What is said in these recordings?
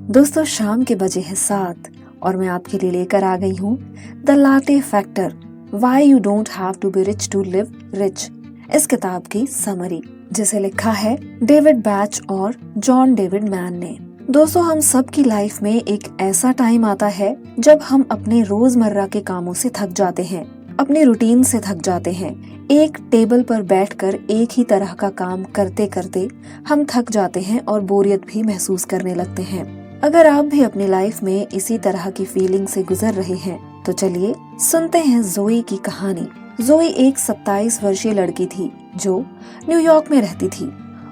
दोस्तों शाम के बजे हैं 7 और मैं आपके लिए लेकर आ गई हूँ the latte factor, why you don't have to be rich to live rich, इस किताब की समरी, जिसे लिखा है डेविड बैच और जॉन डेविड मैन ने। दोस्तों हम सब की लाइफ में एक ऐसा टाइम आता है जब हम अपने रोजमर्रा के कामों से थक जाते हैं, अपने रूटीन से थक जाते हैं। एक टेबल पर बैठकर एक ही तरह का काम करते करते हम थक जाते हैं और बोरियत भी महसूस करने लगते हैं। अगर आप भी अपनी लाइफ में इसी तरह की फीलिंग से गुजर रहे हैं तो चलिए सुनते हैं जोई की कहानी। जोई एक 27 वर्षीय लड़की थी जो न्यूयॉर्क में रहती थी।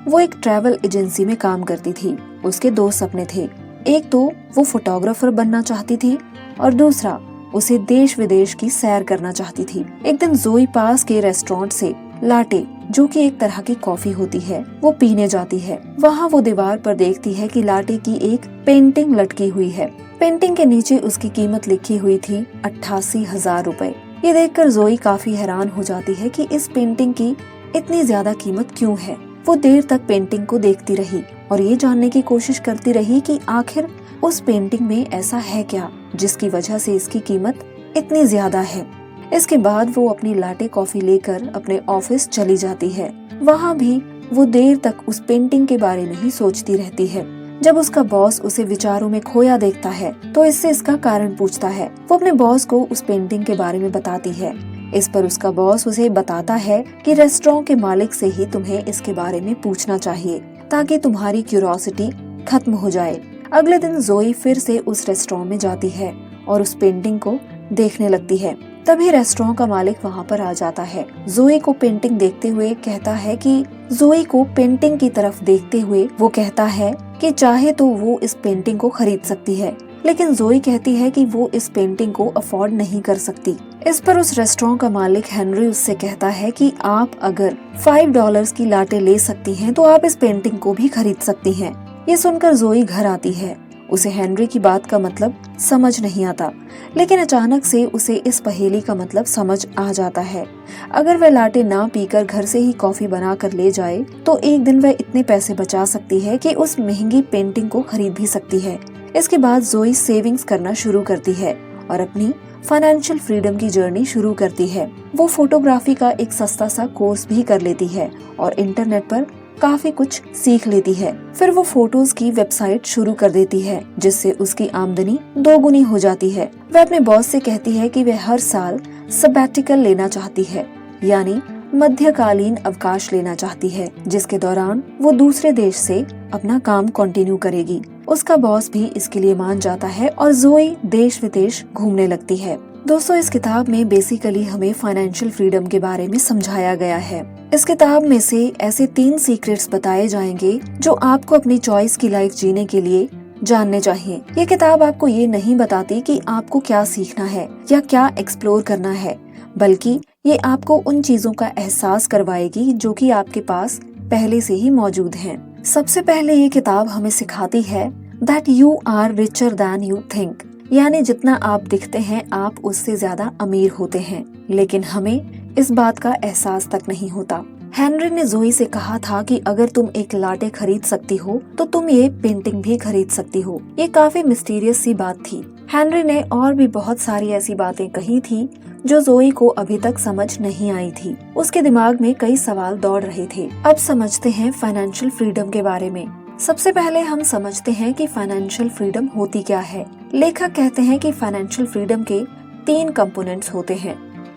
वो एक ट्रैवल एजेंसी में काम करती थी। उसके 2 सपने थे, एक तो वो फोटोग्राफर बनना चाहती थी और दूसरा उसे देश विदेश की सैर करना चाहती थी। एक दिन जोई पास के रेस्टोरेंट से लाटे, जो कि एक तरह की कॉफी होती है, वो पीने जाती है। वहाँ वो दीवार पर देखती है कि लाटे की एक पेंटिंग लटकी हुई है। पेंटिंग के नीचे उसकी कीमत लिखी हुई थी 88,000 रुपए। ये देखकर जोई काफी हैरान हो जाती है कि इस पेंटिंग की इतनी ज्यादा कीमत क्यों है। वो देर तक पेंटिंग को देखती रही और ये जानने की कोशिश करती रही कि आखिर उस पेंटिंग में ऐसा है क्या जिसकी वजह से इसकी कीमत इतनी ज्यादा है। इसके बाद वो अपनी लाटे कॉफी लेकर अपने ऑफिस चली जाती है। वहाँ भी वो देर तक उस पेंटिंग के बारे में ही सोचती रहती है। जब उसका बॉस उसे विचारों में खोया देखता है तो इससे इसका कारण पूछता है। वो अपने बॉस को उस पेंटिंग के बारे में बताती है। इस पर उसका बॉस उसे बताता है कि रेस्टोरेंट के मालिक से ही तुम्हें इसके बारे में पूछना चाहिए ताकि तुम्हारी क्यूरियोसिटी खत्म हो जाए। अगले दिन जोई फिर से उस रेस्टोरेंट में जाती है और उस पेंटिंग को देखने लगती है। तभी रेस्टोरेंट का मालिक वहाँ पर आ जाता है। जोई को पेंटिंग देखते हुए कहता है कि जोई को पेंटिंग की तरफ देखते हुए वो कहता है कि चाहे तो वो इस पेंटिंग को खरीद सकती है, लेकिन जोई कहती है कि वो इस पेंटिंग को अफोर्ड नहीं कर सकती। इस पर उस रेस्टोरेंट का मालिक हेनरी उससे कहता है कि आप अगर $5 की लाटे ले सकती हैं तो आप इस पेंटिंग को भी खरीद सकती हैं। ये सुनकर जोई घर आती है। उसे हेनरी की बात का मतलब समझ नहीं आता, लेकिन अचानक से उसे इस पहेली का मतलब समझ आ जाता है। अगर वह लाटे ना पीकर घर से ही कॉफी बनाकर ले जाए तो एक दिन वह इतने पैसे बचा सकती है कि उस महंगी पेंटिंग को खरीद भी सकती है। इसके बाद जोई सेविंग्स करना शुरू करती है और अपनी फाइनेंशियल फ्रीडम की जर्नी शुरू करती है। वो फोटोग्राफी का एक सस्ता सा कोर्स भी कर लेती है और इंटरनेट पर काफी कुछ सीख लेती है। फिर वो फोटोज की वेबसाइट शुरू कर देती है जिससे उसकी आमदनी 2 गुनी हो जाती है। वह अपने बॉस से कहती है कि वह हर साल सबैटिकल लेना चाहती है, यानी मध्यकालीन अवकाश लेना चाहती है, जिसके दौरान वो दूसरे देश से अपना काम कंटिन्यू करेगी। उसका बॉस भी इसके लिए मान जाता है और जोई देश विदेश घूमने लगती है। दोस्तों इस किताब में बेसिकली हमें फाइनेंशियल फ्रीडम के बारे में समझाया गया है। इस किताब में से ऐसे 3 सीक्रेट्स बताए जाएंगे जो आपको अपनी चॉइस की लाइफ जीने के लिए जानने चाहिए। ये किताब आपको ये नहीं बताती कि आपको क्या सीखना है या क्या एक्सप्लोर करना है, बल्कि ये आपको उन चीजों का एहसास करवाएगी जो कि आपके पास पहले से ही मौजूद हैं। सबसे पहले ये किताब हमें सिखाती है that you are richer than you think, यानी जितना आप दिखते हैं आप उससे ज्यादा अमीर होते हैं, लेकिन हमें इस बात का एहसास तक नहीं होता। हेनरी ने जोई से कहा था कि अगर तुम एक लाटे खरीद सकती हो तो तुम ये पेंटिंग भी खरीद सकती हो। ये काफी मिस्टीरियस सी बात थी। हेनरी ने और भी बहुत सारी ऐसी बातें कही थी जो जोई को अभी तक समझ नहीं आई थी। उसके दिमाग में कई सवाल दौड़ रहे थे। अब समझते हैं फाइनेंशियल फ्रीडम के बारे में। सबसे पहले हम समझते हैं कि फाइनेंशियल फ्रीडम होती क्या है। लेखक कहते हैं कि फाइनेंशियल फ्रीडम के 3 कंपोनेंट्स होते हैं।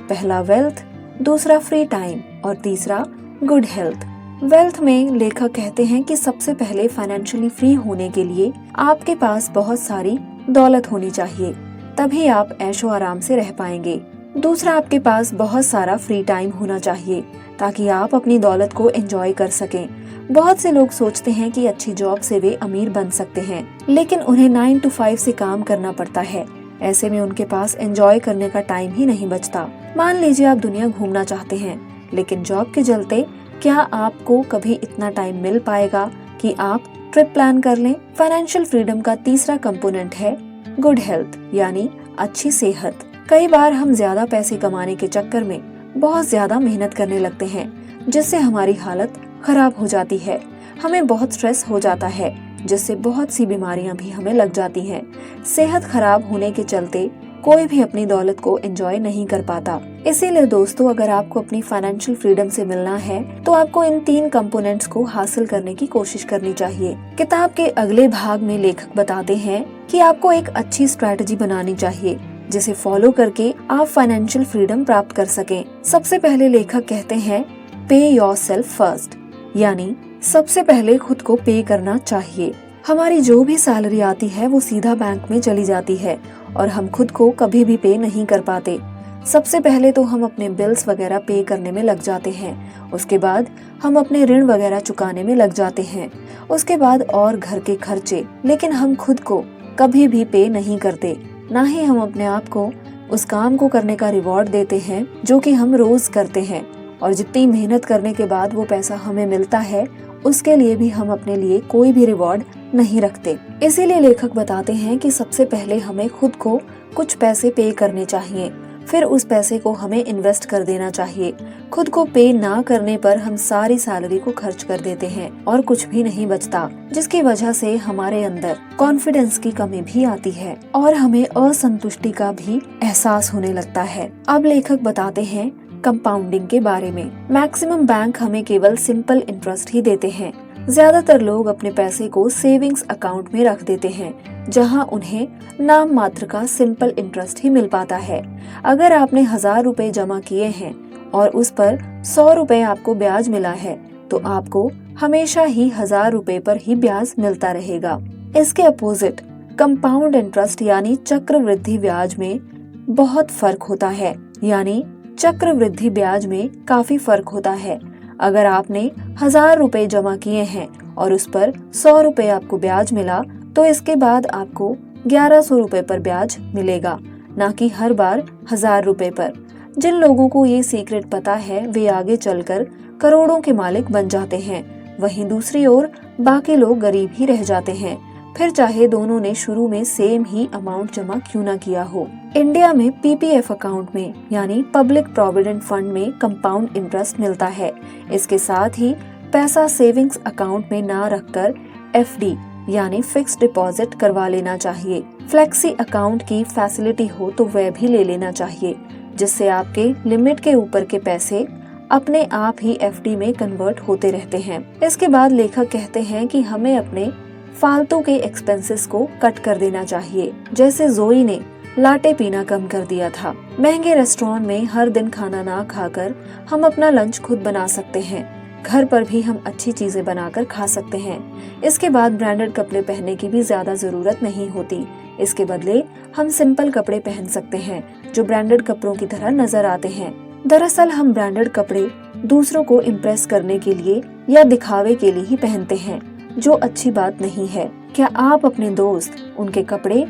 पहला वेल्थ, दूसरा फ्री टाइम और तीसरा गुड हेल्थ। वेल्थ में लेखक कहते हैं कि सबसे पहले फाइनेंशियली फ्री होने के लिए आपके पास बहुत सारी दौलत होनी चाहिए, तभी आप ऐशो आराम से रह पाएंगे। दूसरा, आपके पास बहुत सारा फ्री टाइम होना चाहिए ताकि आप अपनी दौलत को एंजॉय कर सकें। बहुत से लोग सोचते हैं कि अच्छी जॉब से वे अमीर बन सकते हैं, लेकिन उन्हें 9 to 5 से काम करना पड़ता है। ऐसे में उनके पास एंजॉय करने का टाइम ही नहीं बचता। मान लीजिए आप दुनिया घूमना चाहते हैं, लेकिन जॉब के चलते क्या आपको कभी इतना टाइम मिल पाएगा कि आप ट्रिप प्लान कर लें? फाइनेंशियल फ्रीडम का तीसरा कंपोनेंट है गुड हेल्थ, यानी अच्छी सेहत। कई बार हम ज्यादा पैसे कमाने के चक्कर में बहुत ज्यादा मेहनत करने लगते हैं, जिससे हमारी हालत खराब हो जाती है। हमें बहुत स्ट्रेस हो जाता है, जिससे बहुत सी बीमारियां भी हमें लग जाती हैं। सेहत खराब होने के चलते कोई भी अपनी दौलत को एंजॉय नहीं कर पाता। इसीलिए दोस्तों, अगर आपको अपनी फाइनेंशियल फ्रीडम से मिलना है तो आपको इन 3 कंपोनेंट्स को हासिल करने की कोशिश करनी चाहिए। किताब के अगले भाग में लेखक बताते हैं कि आपको एक अच्छी स्ट्रैटेजी बनानी चाहिए जिसे फॉलो करके आप फाइनेंशियल फ्रीडम प्राप्त कर सकें। सबसे पहले लेखक कहते हैं, पे योरसेल्फ फर्स्ट, यानी सबसे पहले खुद को पे करना चाहिए। हमारी जो भी सैलरी आती है वो सीधा बैंक में चली जाती है और हम खुद को कभी भी पे नहीं कर पाते। सबसे पहले तो हम अपने बिल्स वगैरह पे करने में लग जाते हैं, उसके बाद हम अपने ऋण वगैरह चुकाने में लग जाते हैं, उसके बाद और घर के खर्चे, लेकिन हम खुद को कभी भी पे नहीं करते। ना ही हम अपने आप को उस काम को करने का रिवॉर्ड देते हैं जो कि हम रोज करते हैं, और जितनी मेहनत करने के बाद वो पैसा हमें मिलता है उसके लिए भी हम अपने लिए कोई भी रिवॉर्ड नहीं रखते। इसीलिए लेखक बताते हैं कि सबसे पहले हमें खुद को कुछ पैसे पे करने चाहिए, फिर उस पैसे को हमें इन्वेस्ट कर देना चाहिए। खुद को पे ना करने पर हम सारी सैलरी को खर्च कर देते हैं और कुछ भी नहीं बचता, जिसकी वजह से हमारे अंदर कॉन्फिडेंस की कमी भी आती है और हमें असंतुष्टि का भी एहसास होने लगता है। अब लेखक बताते हैं कंपाउंडिंग के बारे में। मैक्सिमम बैंक हमें केवल सिंपल इंटरेस्ट ही देते हैं। ज्यादातर लोग अपने पैसे को सेविंग्स अकाउंट में रख देते हैं, जहां उन्हें नाम मात्र का सिंपल इंटरेस्ट ही मिल पाता है। अगर आपने 1000 रुपए जमा किए हैं और उस पर 100 रुपए आपको ब्याज मिला है, तो आपको हमेशा ही 1000 रुपए पर ही ब्याज मिलता रहेगा। इसके अपोजिट कंपाउंड इंटरेस्ट यानी चक्रवृद्धि ब्याज में बहुत फर्क होता है, यानी चक्रवृद्धि ब्याज में काफी फर्क होता है। अगर आपने 1000 रुपए जमा किए हैं और उस पर 100 रुपए आपको ब्याज मिला, तो इसके बाद आपको 1100 रुपए पर ब्याज मिलेगा, ना कि हर बार 1000 रुपए पर। जिन लोगों को ये सीक्रेट पता है वे आगे चलकर करोड़ों के मालिक बन जाते हैं, वहीं दूसरी ओर बाकी लोग गरीब ही रह जाते हैं, फिर चाहे दोनों ने शुरू में सेम ही अमाउंट जमा क्यों ना किया हो। इंडिया में पीपीएफ अकाउंट में यानी पब्लिक प्रोविडेंट फंड में कंपाउंड इंटरेस्ट मिलता है। इसके साथ ही पैसा सेविंग्स अकाउंट में ना रखकर एफडी यानी फिक्स्ड डिपॉजिट करवा लेना चाहिए। फ्लेक्सी अकाउंट की फैसिलिटी हो तो वह भी ले लेना चाहिए, जिससे आपके लिमिट के ऊपर के पैसे अपने आप ही एफडी में कन्वर्ट होते रहते हैं। इसके बाद लेखक कहते हैं कि हमें अपने फालतू के एक्सपेंसेस को कट कर देना चाहिए। जैसे जोई ने लाटे पीना कम कर दिया था। महंगे रेस्टोरेंट में हर दिन खाना ना खाकर हम अपना लंच खुद बना सकते हैं। घर पर भी हम अच्छी चीजें बनाकर खा सकते हैं। इसके बाद ब्रांडेड कपड़े पहनने की भी ज्यादा जरूरत नहीं होती। इसके बदले हम सिंपल कपड़े पहन सकते हैं जो ब्रांडेड कपड़ों की तरह नजर आते हैं। दरअसल हम ब्रांडेड कपड़े दूसरों को इम्प्रेस करने के लिए या दिखावे के लिए ही पहनते हैं, जो अच्छी बात नहीं है। क्या आप अपने दोस्त उनके कपड़े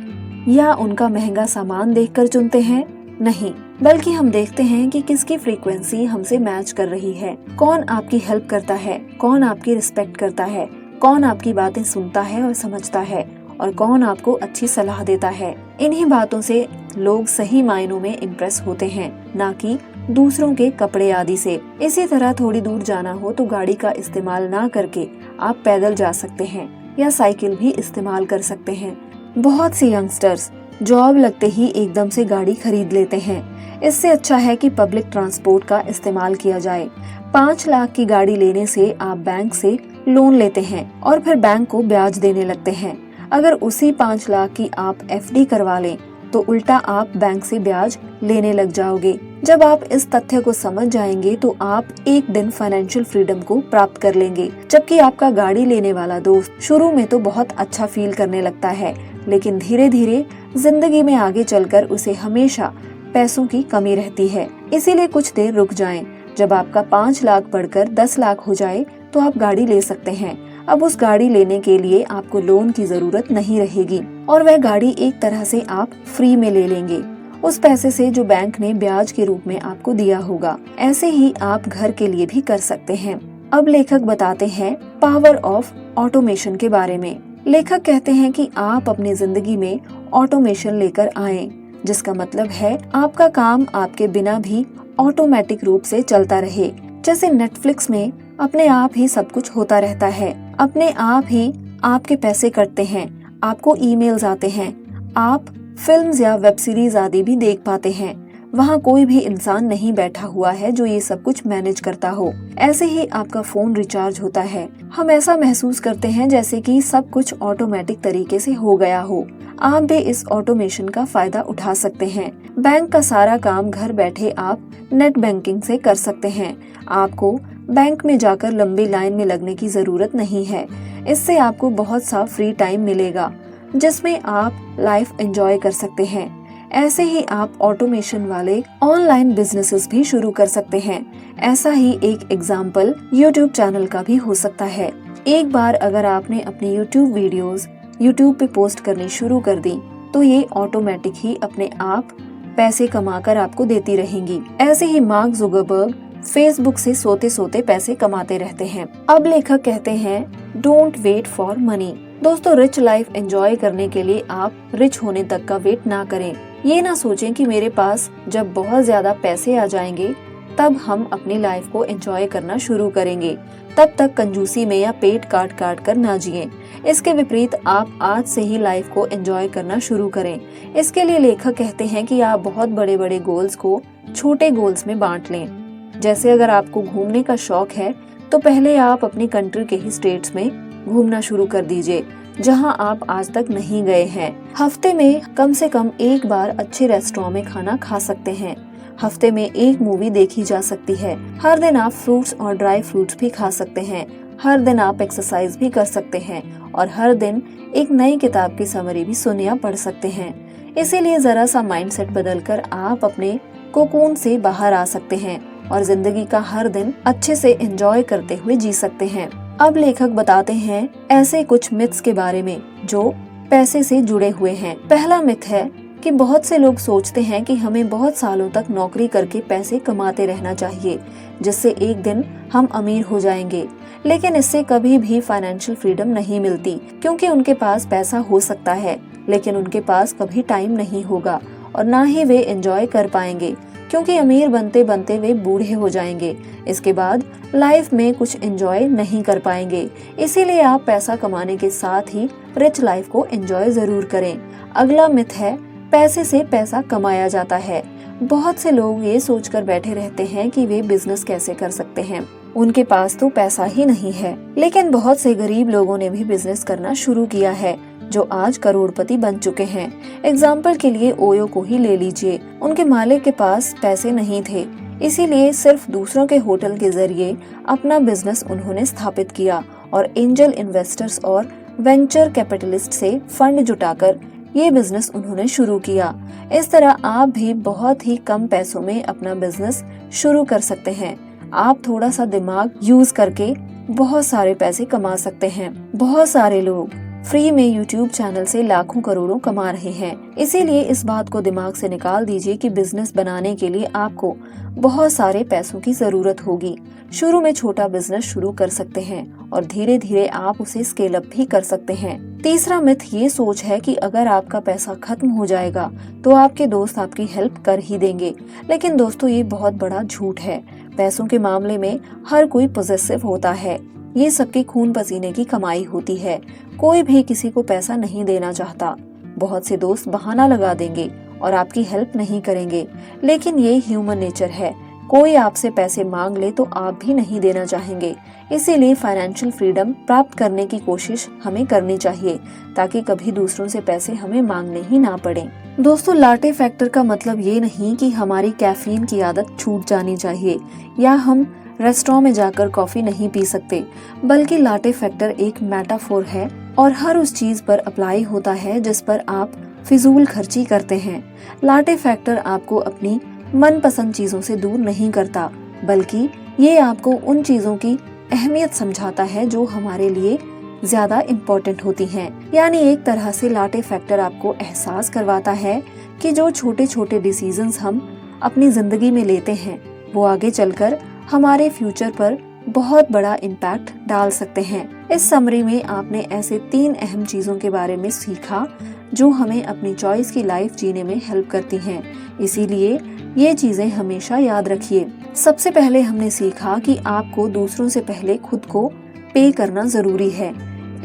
या उनका महंगा सामान देखकर चुनते हैं? नहीं, बल्कि हम देखते हैं कि किसकी फ्रीक्वेंसी हमसे मैच कर रही है, कौन आपकी हेल्प करता है, कौन आपकी रिस्पेक्ट करता है, कौन आपकी बातें सुनता है और समझता है, और कौन आपको अच्छी सलाह देता है। इन्हीं बातों से लोग सही मायनों में इम्प्रेस होते हैं, ना कि दूसरों के कपड़े आदि से। इसी तरह थोड़ी दूर जाना हो तो गाड़ी का इस्तेमाल ना करके आप पैदल जा सकते हैं या साइकिल भी इस्तेमाल कर सकते हैं। बहुत से यंगस्टर्स जॉब लगते ही एकदम से गाड़ी खरीद लेते हैं। इससे अच्छा है कि पब्लिक ट्रांसपोर्ट का इस्तेमाल किया जाए। 5 लाख की गाड़ी लेने से आप बैंक से लोन लेते हैं और फिर बैंक को ब्याज देने लगते हैं। अगर उसी 5 लाख की आप एफडी करवा लें तो उल्टा आप बैंक से ब्याज लेने लग जाओगे। जब आप इस तथ्य को समझ जाएंगे तो आप एक दिन फाइनेंशियल फ्रीडम को प्राप्त कर लेंगे। जबकि आपका गाड़ी लेने वाला दोस्त शुरू में तो बहुत अच्छा फील करने लगता है, लेकिन धीरे धीरे जिंदगी में आगे चलकर उसे हमेशा पैसों की कमी रहती है। इसीलिए कुछ देर रुक जाएं। जब आपका 5 लाख बढ़कर 10 लाख हो जाए तो आप गाड़ी ले सकते हैं। अब उस गाड़ी लेने के लिए आपको लोन की जरूरत नहीं रहेगी और वह गाड़ी एक तरह से आप फ्री में ले लेंगे, उस पैसे से जो बैंक ने ब्याज के रूप में आपको दिया होगा। ऐसे ही आप घर के लिए भी कर सकते हैं। अब लेखक बताते हैं पावर ऑफ ऑटोमेशन के बारे में। लेखक कहते हैं कि आप अपनी जिंदगी में ऑटोमेशन लेकर आएं, जिसका मतलब है आपका काम आपके बिना भी ऑटोमेटिक रूप से चलता रहे। जैसे नेटफ्लिक्स में अपने आप ही सब कुछ होता रहता है, अपने आप ही आपके पैसे कटते हैं, आपको ईमेल्स आते हैं, आप फिल्म्स या वेब सीरीज आदि भी देख पाते हैं। वहाँ कोई भी इंसान नहीं बैठा हुआ है जो ये सब कुछ मैनेज करता हो। ऐसे ही आपका फोन रिचार्ज होता है। हम ऐसा महसूस करते हैं जैसे कि सब कुछ ऑटोमेटिक तरीके से हो गया हो। आप भी इस ऑटोमेशन का फायदा उठा सकते हैं। बैंक का सारा काम घर बैठे आप नेट बैंकिंग से कर सकते हैं। आपको बैंक में जाकर लंबी लाइन में लगने की जरूरत नहीं है। इससे आपको बहुत सा फ्री टाइम मिलेगा जिसमें आप लाइफ एंजॉय कर सकते हैं। ऐसे ही आप ऑटोमेशन वाले ऑनलाइन बिजनेसेस भी शुरू कर सकते हैं। ऐसा ही एक एग्जाम्पल YouTube चैनल का भी हो सकता है। एक बार अगर आपने अपनी YouTube वीडियोस YouTube पे पोस्ट करनी शुरू कर दी तो ये ऑटोमेटिक ही अपने आप पैसे कमाकर आपको देती रहेंगी। ऐसे ही मार्क जुकरबर्ग फेसबुक से सोते सोते पैसे कमाते रहते हैं। अब लेखक कहते हैं डोंट वेट फॉर मनी। दोस्तों, रिच लाइफ एंजॉय करने के लिए आप रिच होने तक का वेट ना करें। ये ना सोचें कि मेरे पास जब बहुत ज्यादा पैसे आ जाएंगे तब हम अपनी लाइफ को एंजॉय करना शुरू करेंगे। तब तक कंजूसी में या पेट काट काट कर ना जिएं। इसके विपरीत आप आज से ही लाइफ को एंजॉय करना शुरू करें। इसके लिए लेखक कहते हैं कि आप बहुत बड़े बड़े गोल्स को छोटे गोल्स में बांट लें। जैसे अगर आपको घूमने का शौक है तो पहले आप अपनी कंट्री के ही स्टेट्स में घूमना शुरू कर दीजिए जहां आप आज तक नहीं गए हैं। हफ्ते में कम से कम एक बार अच्छे रेस्टोरेंट में खाना खा सकते हैं। हफ्ते में एक मूवी देखी जा सकती है। हर दिन आप फ्रूट्स और ड्राई फ्रूट्स भी खा सकते हैं। हर दिन आप एक्सरसाइज भी कर सकते हैं और हर दिन एक नई किताब की समरी भी सुन या पढ़ सकते हैं। इसीलिए जरा सा माइंडसेट बदलकर आप अपने कोकून से बाहर आ सकते हैं और जिंदगी का हर दिन अच्छे से एंजॉय करते हुए जी सकते हैं। अब लेखक बताते हैं ऐसे कुछ मिथ्स के बारे में जो पैसे से जुड़े हुए हैं। पहला मिथ है कि बहुत से लोग सोचते हैं कि हमें बहुत सालों तक नौकरी करके पैसे कमाते रहना चाहिए जिससे एक दिन हम अमीर हो जाएंगे। लेकिन इससे कभी भी फाइनेंशियल फ्रीडम नहीं मिलती, क्योंकि उनके पास पैसा हो सकता है लेकिन उनके पास कभी टाइम नहीं होगा और ना ही वे एंजॉय कर पाएंगे, क्योंकि अमीर बनते बनते वे बूढ़े हो जाएंगे। इसके बाद लाइफ में कुछ एंजॉय नहीं कर पाएंगे। इसीलिए आप पैसा कमाने के साथ ही रिच लाइफ को एंजॉय जरूर करें। अगला मिथ है पैसे से पैसा कमाया जाता है। बहुत से लोग ये सोचकर बैठे रहते हैं कि वे बिजनेस कैसे कर सकते हैं, उनके पास तो पैसा ही नहीं है। लेकिन बहुत से गरीब लोगों ने भी बिजनेस करना शुरू किया है जो आज करोड़पति बन चुके हैं। एग्जाम्पल के लिए ओयो को ही ले लीजिए। उनके मालिक के पास पैसे नहीं थे, इसीलिए सिर्फ दूसरों के होटल के जरिए अपना बिजनेस उन्होंने स्थापित किया और एंजल इन्वेस्टर्स और वेंचर कैपिटलिस्ट से फंड जुटाकर ये बिजनेस उन्होंने शुरू किया। इस तरह आप भी बहुत ही कम पैसों में अपना बिजनेस शुरू कर सकते हैं। आप थोड़ा सा दिमाग यूज करके बहुत सारे पैसे कमा सकते हैं। बहुत सारे लोग फ्री में YouTube चैनल से लाखों करोड़ों कमा रहे हैं। इसीलिए इस बात को दिमाग से निकाल दीजिए कि बिजनेस बनाने के लिए आपको बहुत सारे पैसों की जरूरत होगी। शुरू में छोटा बिजनेस शुरू कर सकते हैं और धीरे धीरे आप उसे स्केल अप भी कर सकते हैं। तीसरा मिथ ये सोच है कि अगर आपका पैसा खत्म हो जाएगा तो आपके दोस्त आपकी हेल्प कर ही देंगे। लेकिन दोस्तों, ये बहुत बड़ा झूठ है। पैसों के मामले में हर कोई पॉजिटिव होता है। ये सबके खून पसीने की कमाई होती है। कोई भी किसी को पैसा नहीं देना चाहता। बहुत से दोस्त बहाना लगा देंगे और आपकी हेल्प नहीं करेंगे, लेकिन ये ह्यूमन नेचर है। कोई आपसे पैसे मांग ले तो आप भी नहीं देना चाहेंगे। इसीलिए फाइनेंशियल फ्रीडम प्राप्त करने की कोशिश हमें करनी चाहिए ताकि कभी दूसरों से पैसे हमें मांगने ही ना पड़े। दोस्तों, लाटे फैक्टर का मतलब ये नहीं कि हमारी कैफीन की आदत छूट जानी चाहिए या हम रेस्टोरेंट में जाकर कॉफी नहीं पी सकते, बल्कि लाटे फैक्टर एक मेटाफोर है और हर उस चीज पर अप्लाई होता है जिस पर आप फिजूल खर्ची करते हैं। लाटे फैक्टर आपको अपनी मनपसंद चीजों से दूर नहीं करता, बल्कि ये आपको उन चीजों की अहमियत समझाता है जो हमारे लिए ज्यादा इम्पोर्टेंट होती हैं। यानी एक तरह से लाटे फैक्टर आपको एहसास करवाता है कि जो छोटे छोटे डिसीजंस हम अपनी जिंदगी में लेते हैं वो आगे चलकर हमारे फ्यूचर पर बहुत बड़ा इम्पैक्ट डाल सकते हैं। इस समरी में आपने ऐसे 3 अहम चीजों के बारे में सीखा जो हमें अपनी चॉइस की लाइफ जीने में हेल्प करती हैं। इसीलिए ये चीजें हमेशा याद रखिए। सबसे पहले हमने सीखा कि आपको दूसरों से पहले खुद को पे करना जरूरी है।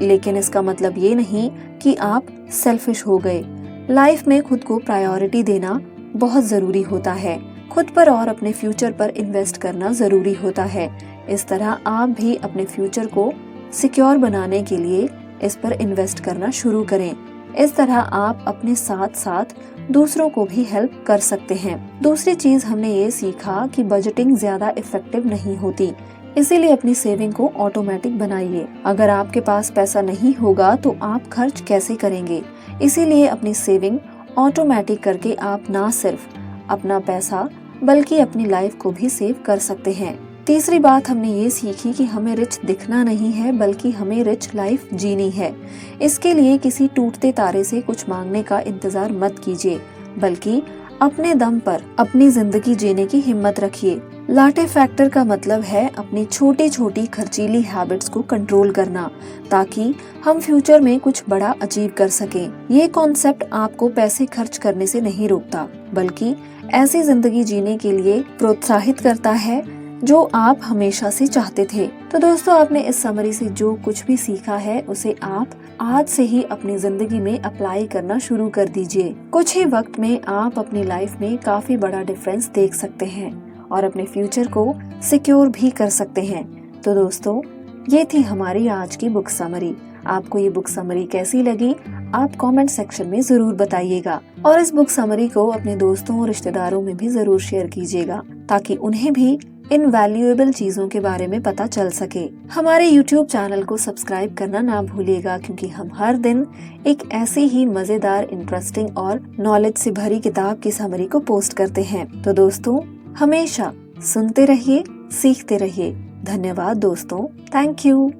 लेकिन इसका मतलब ये नहीं कि आप सेल्फिश हो गए। लाइफ में खुद को प्रायोरिटी देना बहुत जरूरी होता है। खुद पर और अपने फ्यूचर पर इन्वेस्ट करना जरूरी होता है। इस तरह आप भी अपने फ्यूचर को सिक्योर बनाने के लिए इस पर इन्वेस्ट करना शुरू करें। इस तरह आप अपने साथ साथ दूसरों को भी हेल्प कर सकते हैं। दूसरी चीज हमने ये सीखा कि बजटिंग ज्यादा इफेक्टिव नहीं होती, इसीलिए अपनी सेविंग को ऑटोमेटिक बनाइए। अगर आपके पास पैसा नहीं होगा तो आप खर्च कैसे करेंगे? इसीलिए अपनी सेविंग ऑटोमेटिक करके आप ना सिर्फ अपना पैसा बल्कि अपनी लाइफ को भी सेव कर सकते हैं। तीसरी बात हमने ये सीखी कि हमें रिच दिखना नहीं है बल्कि हमें रिच लाइफ जीनी है। इसके लिए किसी टूटते तारे से कुछ मांगने का इंतजार मत कीजिए, बल्कि अपने दम पर अपनी जिंदगी जीने की हिम्मत रखिए। लाटे फैक्टर का मतलब है अपनी छोटी छोटी खर्चीली हैबिट्स को कंट्रोल करना, ताकि हम फ्यूचर में कुछ बड़ा अचीव कर सकें। ये कॉन्सेप्ट आपको पैसे खर्च करने से नहीं रोकता, बल्कि ऐसी जिंदगी जीने के लिए प्रोत्साहित करता है जो आप हमेशा से चाहते थे। तो दोस्तों, आपने इस समरी से जो कुछ भी सीखा है उसे आप आज से ही अपनी जिंदगी में अप्लाई करना शुरू कर दीजिए। कुछ ही वक्त में आप अपनी लाइफ में काफी बड़ा डिफरेंस देख सकते हैं और अपने फ्यूचर को सिक्योर भी कर सकते हैं। तो दोस्तों, ये थी हमारी आज की बुक समरी। आपको ये बुक समरी कैसी लगी आप कमेंट सेक्शन में जरूर बताइएगा, और इस बुक समरी को अपने दोस्तों और रिश्तेदारों में भी जरूर शेयर कीजिएगा, ताकि उन्हें भी इन वैल्यूएबल चीजों के बारे में पता चल सके। हमारे YouTube चैनल को सब्सक्राइब करना ना भूलिएगा, क्योंकि हम हर दिन एक ऐसी ही मजेदार, इंटरेस्टिंग और नॉलेज से भरी किताब की समरी को पोस्ट करते हैं। तो दोस्तों, हमेशा सुनते रहिए, सीखते रहिए। धन्यवाद दोस्तों, थैंक यू।